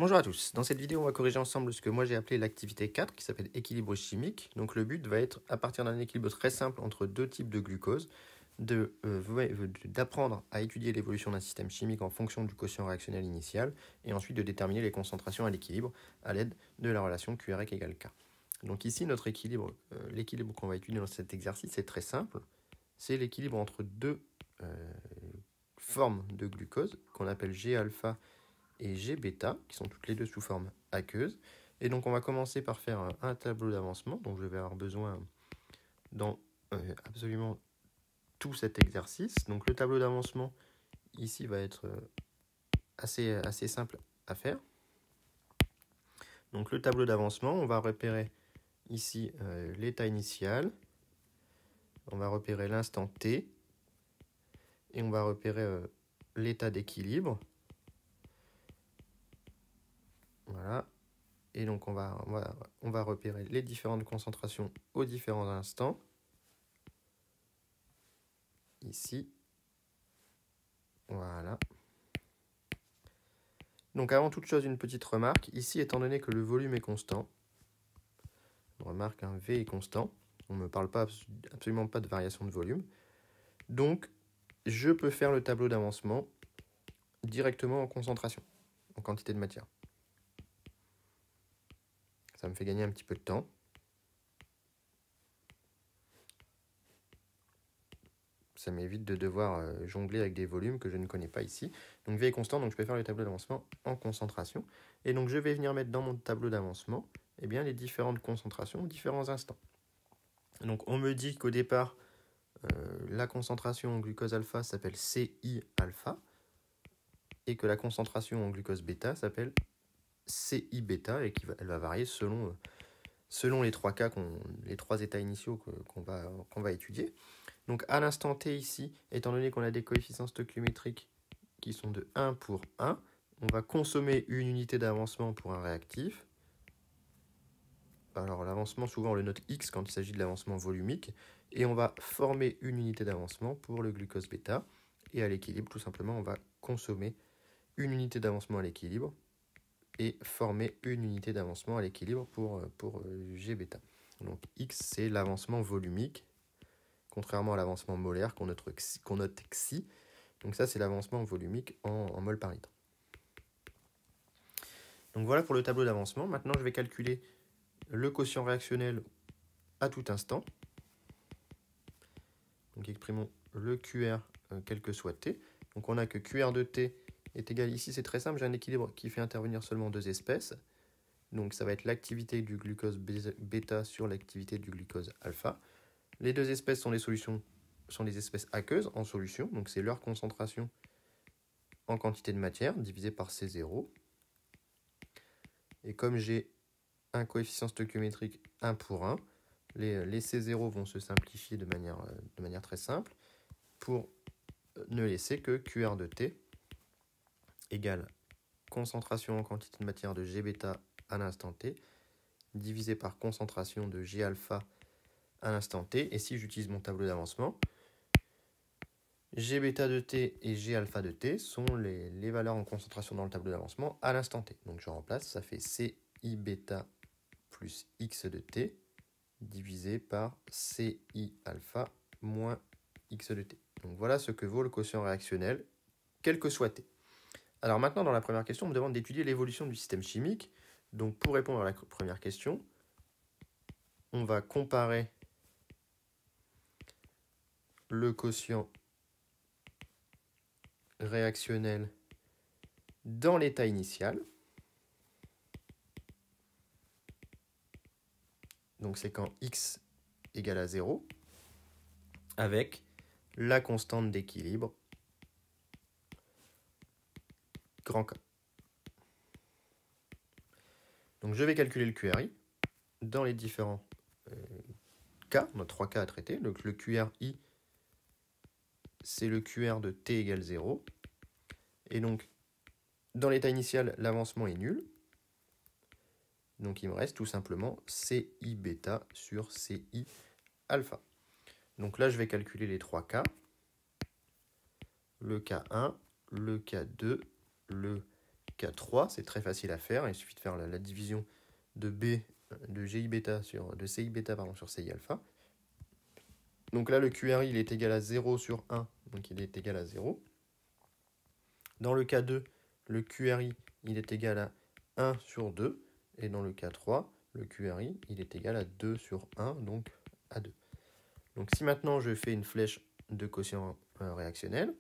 Bonjour à tous, dans cette vidéo on va corriger ensemble ce que moi j'ai appelé l'activité 4 qui s'appelle équilibre chimique. Donc le but va être, à partir d'un équilibre très simple entre deux types de glucose, d'apprendre à étudier l'évolution d'un système chimique en fonction du quotient réactionnel initial et ensuite de déterminer les concentrations à l'équilibre à l'aide de la relation QREC égale K. Donc ici notre équilibre, l'équilibre qu'on va étudier dans cet exercice est très simple, c'est l'équilibre entre deux formes de glucose qu'on appelle G-alpha et G-bêta, qui sont toutes les deux sous forme aqueuse. Et donc on va commencer par faire un tableau d'avancement, donc je vais avoir besoin dans absolument tout cet exercice. Donc le tableau d'avancement ici va être assez simple à faire. Donc le tableau d'avancement, on va repérer ici l'état initial, on va repérer l'instant T, et on va repérer l'état d'équilibre. Voilà. Et donc on va repérer les différentes concentrations aux différents instants. Ici. Voilà. Donc avant toute chose, une petite remarque. Ici, étant donné que le volume est constant, on remarque un V est constant. On ne me parle absolument pas de variation de volume. Donc, je peux faire le tableau d'avancement directement en concentration, en quantité de matière. Ça me fait gagner un petit peu de temps. Ça m'évite de devoir jongler avec des volumes que je ne connais pas ici. Donc V est constant, donc je peux faire le tableau d'avancement en concentration. Et donc je vais venir mettre dans mon tableau d'avancement les différentes concentrations aux différents instants. Donc on me dit qu'au départ, la concentration en glucose alpha s'appelle CI alpha et que la concentration en glucose bêta s'appelle CI bêta et qu'elle va varier selon les trois cas, les trois états initiaux qu'on va étudier. Donc à l'instant t ici, étant donné qu'on a des coefficients stoichiométriques qui sont de 1 pour 1, on va consommer une unité d'avancement pour un réactif. Alors l'avancement, souvent on le note X quand il s'agit de l'avancement volumique, et on va former une unité d'avancement pour le glucose bêta, et à l'équilibre, tout simplement, on va consommer une unité d'avancement à l'équilibre, et former une unité d'avancement à l'équilibre pour G bêta. Donc X, c'est l'avancement volumique, contrairement à l'avancement molaire qu'on note Xi. Donc ça, c'est l'avancement volumique en mol par litre. Donc voilà pour le tableau d'avancement. Maintenant, je vais calculer le quotient réactionnel à tout instant. Donc exprimons le QR quel que soit T. Donc on a que QR de T est égal ici, c'est très simple, j'ai un équilibre qui fait intervenir seulement deux espèces. Donc ça va être l'activité du glucose bêta sur l'activité du glucose alpha. Les deux espèces sont des espèces aqueuses en solution, donc c'est leur concentration en quantité de matière divisée par C0. Et comme j'ai un coefficient stoichiométrique 1 pour 1, les C0 vont se simplifier de manière très simple pour ne laisser que QR de T égale concentration en quantité de matière de G bêta à l'instant T divisé par concentration de G alpha à l'instant T. Et si j'utilise mon tableau d'avancement, G bêta de T et G alpha de T sont les valeurs en concentration dans le tableau d'avancement à l'instant T. Donc je remplace, ça fait CI bêta plus X de T divisé par CI alpha moins X de T. Donc voilà ce que vaut le quotient réactionnel, quel que soit T. Alors maintenant, dans la première question, on me demande d'étudier l'évolution du système chimique. Donc pour répondre à la première question, on va comparer le quotient réactionnel dans l'état initial. Donc c'est quand X égale à 0, avec la constante d'équilibre, grand K. Donc je vais calculer le QRI dans les différents cas. On a 3 cas à traiter. Donc le QRI, c'est le QR de T égale 0. Et donc, dans l'état initial, l'avancement est nul. Donc il me reste tout simplement CI bêta sur CI alpha. Donc là, je vais calculer les 3 cas. Le K1, le K2, le K3, c'est très facile à faire. Il suffit de faire la division de B, de GI bêta de CI bêta sur CI alpha. Donc là, le QRI, il est égal à 0 sur 1, donc il est égal à 0. Dans le cas 2, le QRI, il est égal à 1 sur 2. Et dans le cas 3, le QRI, il est égal à 2 sur 1, donc à 2. Donc si maintenant je fais une flèche de quotient réactionnel,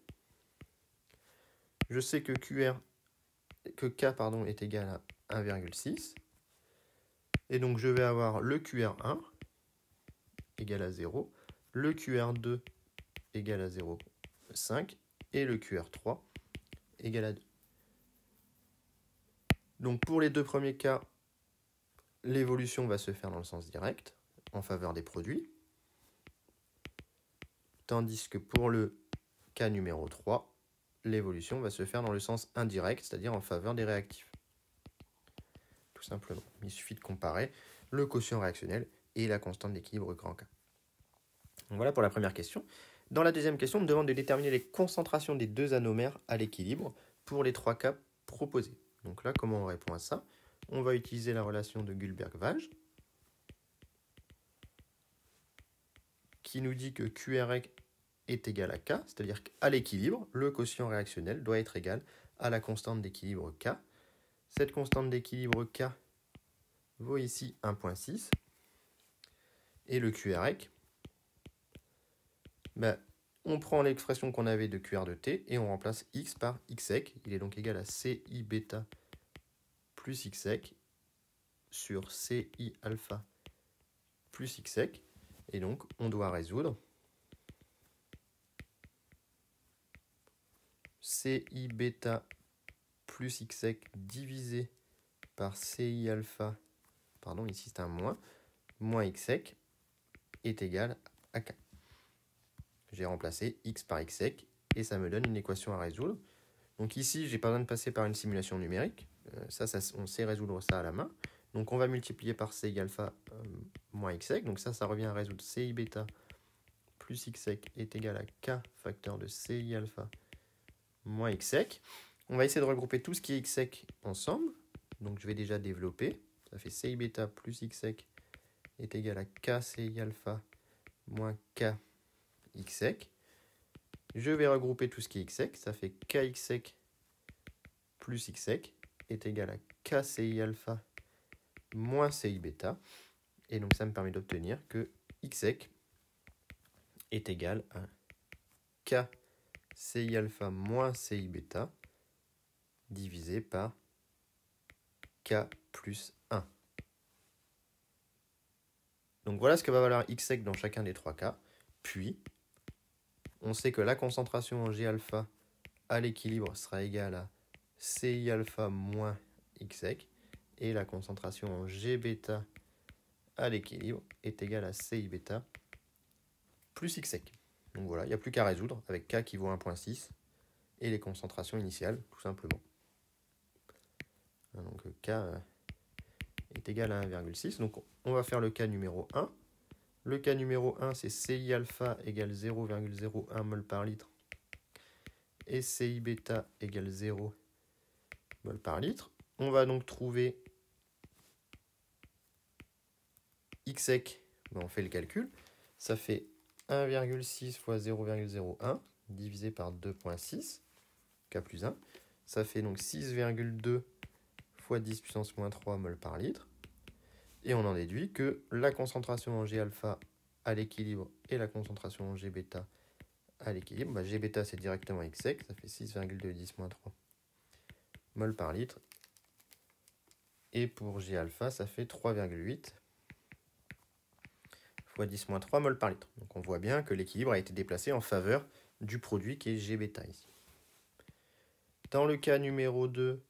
je sais que K est égal à 1,6. Et donc je vais avoir le QR1 égal à 0, le QR2 égal à 0,5 et le QR3 égal à 2. Donc pour les deux premiers cas, l'évolution va se faire dans le sens direct, en faveur des produits. Tandis que pour le cas numéro 3, l'évolution va se faire dans le sens indirect, c'est-à-dire en faveur des réactifs. Tout simplement. Il suffit de comparer le quotient réactionnel et la constante d'équilibre grand K. Donc voilà pour la première question. Dans la deuxième question, on me demande de déterminer les concentrations des deux anomères à l'équilibre pour les trois cas proposés. Donc là, comment on répond à ça? On va utiliser la relation de Gullberg-Waage qui nous dit que QRX est égal à K, c'est-à-dire qu'à l'équilibre, le quotient réactionnel doit être égal à la constante d'équilibre K. Cette constante d'équilibre K vaut ici 1,6. Et le QRX, on prend l'expression qu'on avait de QR de T et on remplace X par Xsec. Il est donc égal à CI bêta plus Xsec sur CI alpha plus Xsec. Et donc, on doit résoudre CI bêta plus Xsec divisé par CI alpha, pardon, ici c'est un moins Xsec est égal à K. J'ai remplacé X par Xsec et ça me donne une équation à résoudre. Donc ici, j'ai pas besoin de passer par une simulation numérique. On sait résoudre ça à la main. Donc on va multiplier par CI alpha moins Xsec. Donc ça revient à résoudre CI bêta plus Xsec est égal à K facteur de CI alpha moins Xsec. On va essayer de regrouper tout ce qui est Xsec ensemble. Donc je vais déjà développer. Ça fait CI bêta plus Xsec est égal à K CI alpha moins K Xsec. Je vais regrouper tout ce qui est Xsec. Ça fait KXsec plus Xsec est égal à KCI alpha moins CI bêta. Et donc ça me permet d'obtenir que Xsec est égal à KCI alpha moins CI bêta divisé par K plus 1. Donc voilà ce que va valoir Xsec dans chacun des trois cas. Puis, on sait que la concentration en G alpha à l'équilibre sera égale à CI alpha moins Xsec. Et la concentration en G bêta à l'équilibre est égale à CI bêta plus Xsec. Donc voilà, il n'y a plus qu'à résoudre avec K qui vaut 1,6 et les concentrations initiales, tout simplement. Donc K est égal à 1,6. Donc on va faire le cas numéro 1. Le cas numéro 1, c'est CI alpha égale 0,01 mol par litre et CI bêta égale 0 mol par litre. On va donc trouver Xsec, on fait le calcul, ça fait 1,6 fois 0,01 divisé par 2,6, K plus 1. Ça fait donc 6,2 fois 10 puissance moins 3 mol par litre. Et on en déduit que la concentration en G alpha à l'équilibre et la concentration en G bêta à l'équilibre, G bêta c'est directement Xsec, ça fait 6,2 10 moins 3 mol par litre. Et pour G alpha, ça fait 3,8 fois 10 moins 3 mol par litre. Donc on voit bien que l'équilibre a été déplacé en faveur du produit qui est G bêta ici. Dans le cas numéro 2,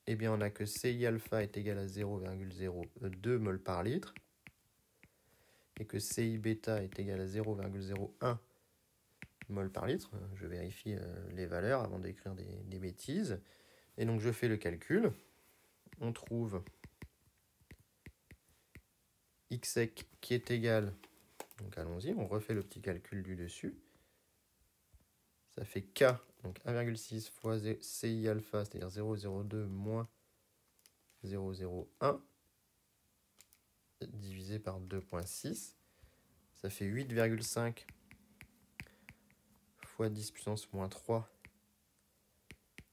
eh bien on a que CI alpha est égal à 0,02 mol par litre et que CI bêta est égal à 0,01 mol par litre. Je vérifie les valeurs avant d'écrire des bêtises. Et donc je fais le calcul. On trouve Xsec qui est égal, donc allons-y, on refait le petit calcul du dessus. Ça fait K Donc 1,6 fois CI alpha, c'est-à-dire 0,02 moins 0,01 divisé par 2,6. Ça fait 8,5 fois 10 puissance moins 3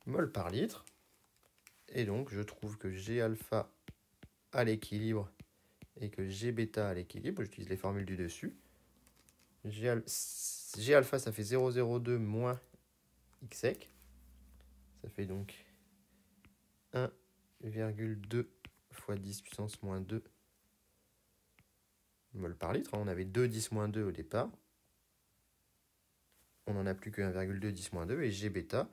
mol par litre. Et donc, je trouve que G alpha à l'équilibre et que G bêta à l'équilibre, j'utilise les formules du dessus. G alpha, ça fait 0,02 moins X sec. Ça fait donc 1,2 fois 10 puissance moins 2 mol par litre. On avait 2 10 moins 2 au départ. On n'en a plus que 1,2 10 moins 2. Et G bêta,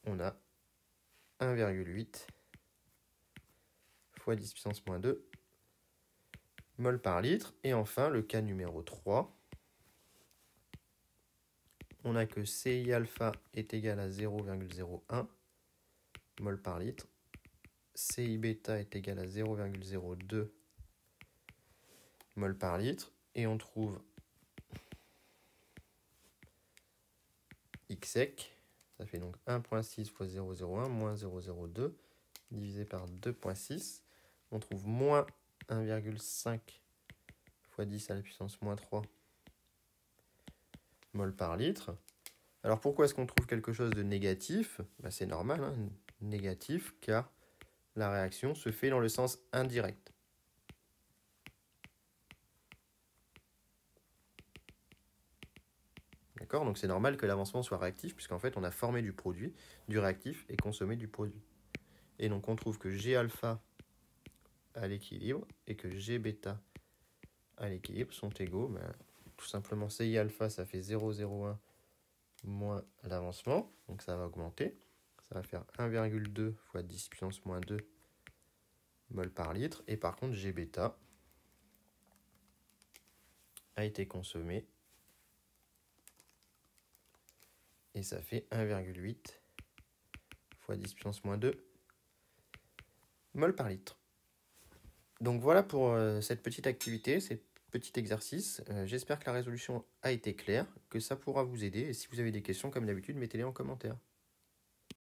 on a 1,8 fois 10 puissance moins 2 mol par litre. Et enfin, le cas numéro 3, on a que CI alpha est égal à 0,01 mol par litre. CI bêta est égal à 0,02 mol par litre. Et on trouve X sec. Ça fait donc 1,6 fois 0,01 moins 0,02 divisé par 2,6. On trouve moins 1,5 fois 10 à la puissance moins 3 mol par litre. Alors pourquoi est-ce qu'on trouve quelque chose de négatif? C'est normal, hein, négatif, car la réaction se fait dans le sens indirect. D'accord? Donc c'est normal que l'avancement soit réactif, puisqu'en fait on a formé du produit, du réactif, et consommé du produit. Et donc on trouve que G alpha à l'équilibre et que G bêta à l'équilibre sont égaux. Tout simplement, CI alpha, ça fait 0,01 moins l'avancement, donc ça va augmenter. Ça va faire 1,2 fois 10 puissance moins 2 mol par litre. Et par contre, G bêta a été consommé. Et ça fait 1,8 fois 10 puissance moins 2 mol par litre. Donc voilà pour cette petite activité, cet petit exercice. J'espère que la résolution a été claire, que ça pourra vous aider. Et si vous avez des questions, comme d'habitude, mettez-les en commentaire.